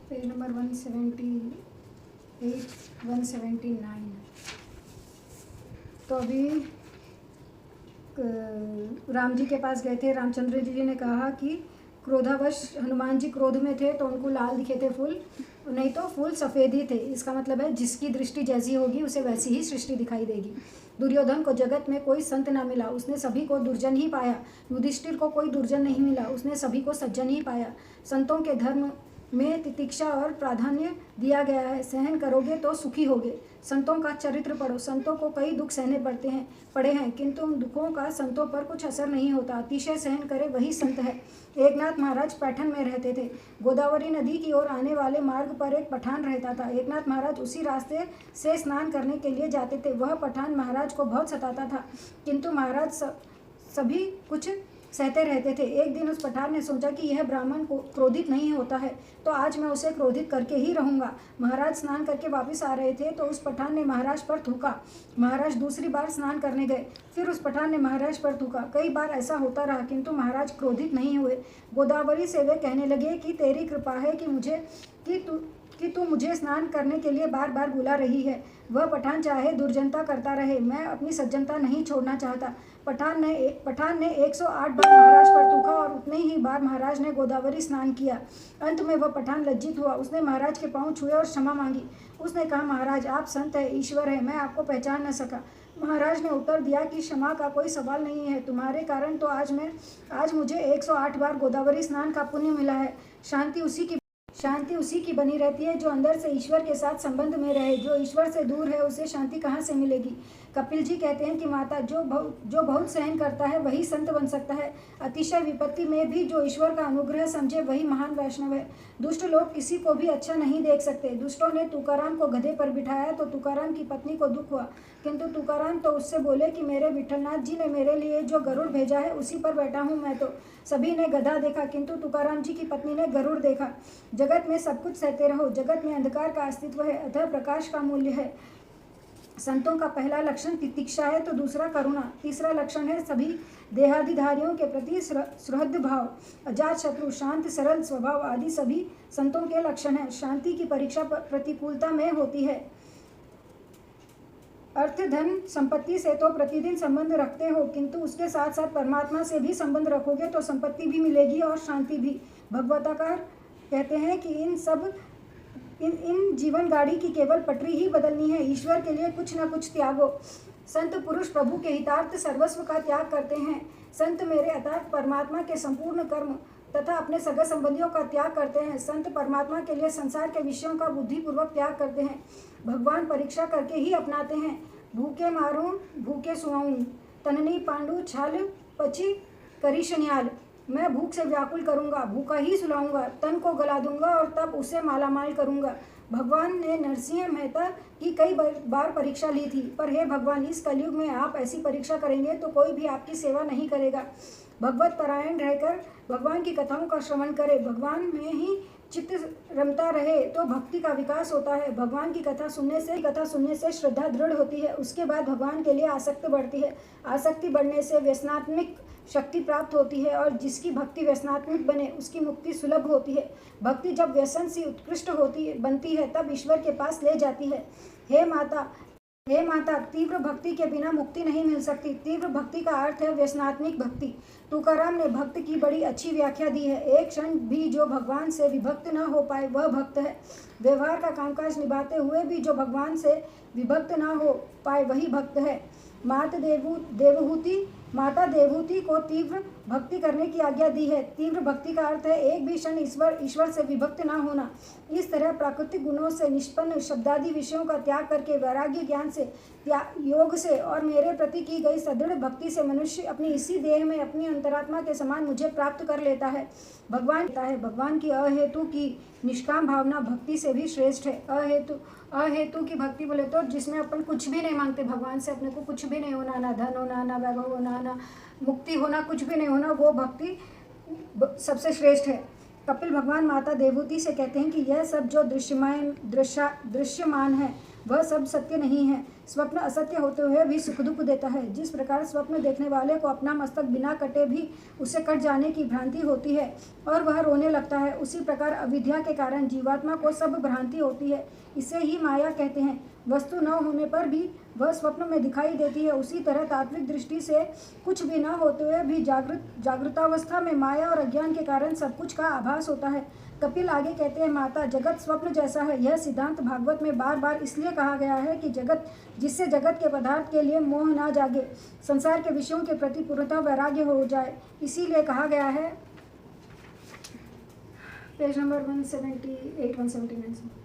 Page number 178 179। तो अभी राम जी के पास गए थे। रामचंद्र जी ने कहा कि क्रोधावश हनुमान जी क्रोध में थे तो उनको लाल दिखे थे फूल, नहीं तो फूल सफ़ेद ही थे। इसका मतलब है जिसकी दृष्टि जैसी होगी उसे वैसी ही सृष्टि दिखाई देगी। दुर्योधन को जगत में कोई संत ना मिला, उसने सभी को दुर्जन ही पाया। युधिष्ठिर को कोई दुर्जन नहीं मिला, उसने सभी को सज्जन ही पाया। संतों के धर्म में तितिक्षा और प्राधान्य दिया गया है। सहन करोगे तो सुखी होगे। संतों का चरित्र पढ़ो। संतों को कई दुख सहने पड़े हैं किंतु उन दुखों का संतों पर कुछ असर नहीं होता। अतिशय सहन करे वही संत है। एकनाथ महाराज पैठन में रहते थे। गोदावरी नदी की ओर आने वाले मार्ग पर एक पठान रहता था। एकनाथ महाराज उसी रास्ते से स्नान करने के लिए जाते थे। वह पठान महाराज को बहुत सताता था किंतु महाराज सभी कुछ सहते रहते थे। एक दिन उस पठान ने सोचा कि यह ब्राह्मण को क्रोधित नहीं होता है तो आज मैं उसे क्रोधित करके ही रहूंगा। महाराज स्नान करके वापस आ रहे थे तो उस पठान ने महाराज पर थूका। महाराज दूसरी बार स्नान करने गए, फिर उस पठान ने महाराज पर थूका। कई बार ऐसा होता रहा किंतु महाराज क्रोधित नहीं हुए। गोदावरी से वे कहने लगे कि तेरी कृपा है कि तू मुझे स्नान करने के लिए बार बार बुला रही है। वह पठान चाहे दुर्जनता करता रहे, मैं अपनी सज्जनता नहीं छोड़ना चाहता। पठान ने 108 बार महाराज पर थूका और उतने ही बार महाराज ने गोदावरी स्नान किया। अंत में वह पठान लज्जित हुआ। उसने महाराज के पांव छुए और क्षमा मांगी। उसने कहा, महाराज आप संत है, ईश्वर है, मैं आपको पहचान न सका। महाराज ने उत्तर दिया कि क्षमा का कोई सवाल नहीं है। तुम्हारे कारण तो आज मुझे 108 बार गोदावरी स्नान का पुण्य मिला है। शांति उसी की बनी रहती है जो अंदर से ईश्वर के साथ संबंध में रहे। जो ईश्वर से दूर है उसे शांति कहाँ से मिलेगी। कपिल जी कहते हैं कि माता जो बहुत सहन करता है वही संत बन सकता है। अतिशय विपत्ति में भी जो ईश्वर का अनुग्रह समझे वही महान वैष्णव है। दुष्ट लोग किसी को भी अच्छा नहीं देख सकते। दुष्टों ने तुकाराम को गधे पर बिठाया तो तुकाराम की पत्नी को दुख हुआ किंतु तुकाराम तो उससे बोले कि मेरे विठलनाथ जी ने मेरे लिए जो गरुड़ भेजा है उसी पर बैठा हूँ मैं तो। सभी ने गधा देखा किंतु तुकाराम जी की पत्नी ने गरुड़ देखा। जगत में सब कुछ सहते रहो। जगत में अंधकार का अस्तित्व है, अतः प्रकाश का मूल्य है। संतों का पहला लक्षण तितिक्षा है तो दूसरा करुणा। तीसरा लक्षण है सभी देहाधिधारियों के प्रति सुहृद भाव, अजात शत्रु, शांत सरल स्वभाव आदि सभी संतों के लक्षण है। शांति की परीक्षा प्रतिकूलता में होती है। अर्थ धन संपत्ति से तो प्रतिदिन संबंध रखते हो किंतु उसके साथ साथ परमात्मा से भी संबंध रखोगे तो संपत्ति भी मिलेगी और शांति भी। भगवताकार कहते हैं कि इन जीवन गाड़ी की केवल पटरी ही बदलनी है। ईश्वर के लिए कुछ न कुछ त्यागो। संत पुरुष प्रभु के हितार्थ सर्वस्व का त्याग करते हैं। संत मेरे अर्थात परमात्मा के संपूर्ण कर्म तथा अपने सगे संबंधियों का त्याग करते हैं। संत परमात्मा के लिए संसार के विषयों का बुद्धिपूर्वक त्याग करते हैं। भगवान परीक्षा करके ही अपनाते हैं। भूखे मारूं भूखे सुआऊं, तननी पांडु छाल पची करी शनियाल। मैं भूख से व्याकुल करूंगा, भूखा ही सुलाऊंगा, तन को गला दूंगा और तब उसे मालामाल करूंगा। भगवान ने नरसिंह मेहता की कई बार परीक्षा ली थी, पर हे भगवान, इस कलयुग में आप ऐसी परीक्षा करेंगे तो कोई भी आपकी सेवा नहीं करेगा। भगवत परायण रहकर भगवान की कथाओं का श्रवण करे, भगवान में ही चित्त रमता रहे तो भक्ति का विकास होता है। भगवान की कथा सुनने से श्रद्धा दृढ़ होती है। उसके बाद भगवान के लिए आसक्ति बढ़ती है। आसक्ति बढ़ने से व्यसनात्मक शक्ति प्राप्त होती है और जिसकी भक्ति व्यसनात्मक बने उसकी मुक्ति सुलभ होती है। भक्ति जब व्यसन से उत्कृष्ट बनती है तब ईश्वर के पास ले जाती है। हे माता, तीव्र भक्ति के बिना मुक्ति नहीं मिल सकती। तीव्र भक्ति का अर्थ है व्यसनात्मक भक्ति। तुकाराम ने भक्त की बड़ी अच्छी व्याख्या दी है। एक क्षण भी जो भगवान से विभक्त न हो पाए वह भक्त है। व्यवहार का कामकाज निभाते हुए भी जो भगवान से विभक्त न हो पाए वही भक्त है। माता देवहूति को तीव्र भक्ति करने की आज्ञा दी है। तीव्र भक्ति का अर्थ है एक भी क्षण ईश्वर से विभक्त न होना। इस तरह प्राकृतिक गुणों से निष्पन्न शब्दादि विषयों का त्याग करके वैराग्य ज्ञान से, योग से और मेरे प्रति की गई सदृढ़ भक्ति से मनुष्य अपनी इसी देह में अपनी अंतरात्मा के समान मुझे प्राप्त कर लेता है। भगवान की अहेतु की निष्काम भावना भक्ति से भी श्रेष्ठ है। अहेतु की भक्ति बोले तो जिसमें अपन कुछ भी नहीं मांगते, भगवान से अपने को कुछ भी नहीं होना, ना धन होना, ना वैभव होना, ना मुक्ति होना, कुछ भी नहीं होना, वो भक्ति सबसे श्रेष्ठ है। कपिल भगवान माता देवहूति से कहते हैं कि यह सब जो दृश्यमान है वह सब सत्य नहीं है। स्वप्न असत्य होते हुए भी सुख दुख देता है। जिस प्रकार स्वप्न देखने वाले को अपना मस्तक बिना कटे भी उसे कट जाने की भ्रांति होती है और वह रोने लगता है, उसी प्रकार अविद्या के कारण जीवात्मा को सब भ्रांति होती है। इसे ही माया कहते हैं। वस्तु न होने पर भी वह स्वप्न में दिखाई देती है। उसी तरह तात्विक दृष्टि से कुछ भी न होते हुए भी जागृतावस्था में माया और अज्ञान के कारण सब कुछ का आभास होता है। कपिल आगे कहते हैं, माता, जगत स्वप्न जैसा है। यह सिद्धांत भागवत में बार बार इसलिए कहा गया है कि जिससे जगत के पदार्थ के लिए मोह ना जागे, संसार के विषयों के प्रति पूर्णतः वैराग्य हो जाए। इसीलिए कहा गया है, पेज नंबर 178 179 से।